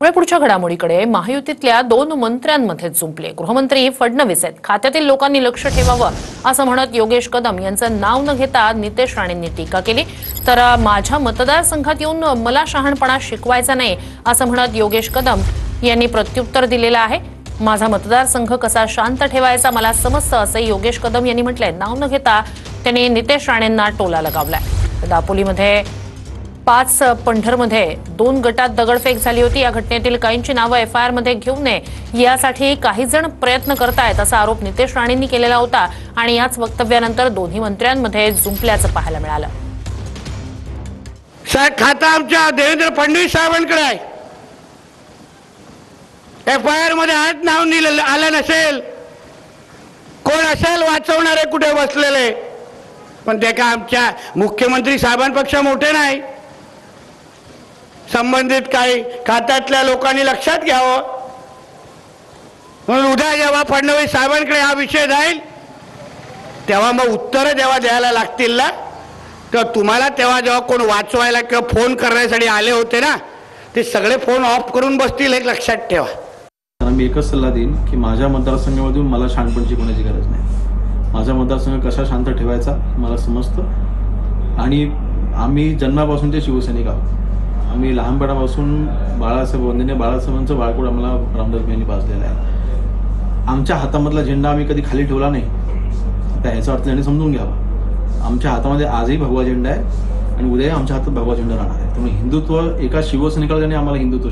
पुढच्या घडामोडीकडे महायुतीतल्या दोन मंत्र्यांमध्ये जुंपले। गृहमंत्री फडणवीस आहेत, खात्यातील लोकांनी लक्ष ठेवावं असं म्हणत योगेश कदम यांचं नाव न घेता नितेश राणेंनी टीका केली। तर माझ्या मतदारसंघात येऊन मला शहाणपणा शिकवायचा नाही असं म्हणत योगेश कदम यांनी प्रत्युत्तर दिलेलं आहे। माझा मतदारसंघ कसा शांत ठेवायचा मला समजतं असं योगेश कदम यांनी म्हटलंय। नाव न घेता त्यांनी नितेश राणेंना टोला लगावलाय। दापोलीमध्ये 5 पंढरमध्ये 2 गटात दगडफेक झाली होती। या घटनेतील काहींची नावं एफआयआर मध्ये घेऊ नये यासाठी काही जण प्रयत्न करतायत असा आरोप नितेश राणेंनी केलेला होता आणि याच वक्तव्यानंतर दोन्ही मंत्र्यांमध्ये जुंपल्याचं पाहायला मिळालं। खाता आमच्या देवेंद्र फडणवीस साहेबांकडे आहे। एफआयआर मध्ये आज नाव आलं नसेल, कोण असेल वाचवणारे कुठे बसलेले, पण ते का आमच्या मुख्यमंत्री साहेबांपेक्षा मोठे नाही। संबंधित काही खात्यातल्या लोकांनी लक्षात घ्यावं। म्हणून उद्या जेव्हा फडणवीस साहेबांकडे हा विषय जाईल तेव्हा मग उत्तर जेव्हा द्यायला लागतील ना, तर तुम्हाला तेव्हा जेव्हा कोण वाचवायला किंवा फोन करण्यासाठी आले होते ना, ते सगळे फोन ऑफ करून बसतील, एक लक्षात ठेवा। मी एकच सल्ला देईन की माझ्या मतदारसंघामधून मला शहाणपण शिकवण्याची गरज नाही। माझा मतदारसंघ कसा शांत ठेवायचा मला समजतं आणि आम्ही जन्मापासून ते शिवसैनिक आहोत। आम्ही लहानपणापासून वंदनीय बाळासाहेबांचं बाळकूड आम्हाला रामदास यांनी पाजलेलं आहे। आमच्या हातामधला झेंडा आम्ही कधी खाली ठेवला नाही, तर ह्याचा अर्थ त्यांनी समजून घ्यावा। आमच्या हातामध्ये आजही भगवा झेंडा आहे आणि उद्याही आमच्या हातात भगवा झेंडा राहणार आहे। त्यामुळे हिंदुत्व एका शिवसैनिकाला त्यांनी आम्हाला हिंदुत्व